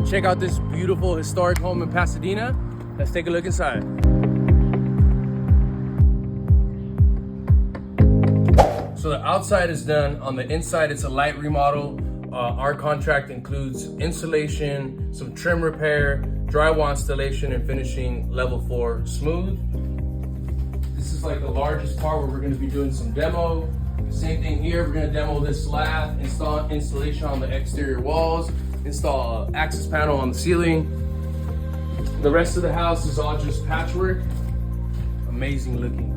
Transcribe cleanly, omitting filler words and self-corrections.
check out this beautiful historic home in Pasadena. Let's take a look inside. So the outside is done. On the inside, it's a light remodel. Our contract includes insulation, some trim repair, drywall installation, and finishing level 4 smooth. This is like the largest part where we're going to be doing some demo. Same thing here, we're going to demo this slab, install insulation on the exterior walls, install an access panel on the ceiling. The rest of the house is all just patchwork. Amazing looking.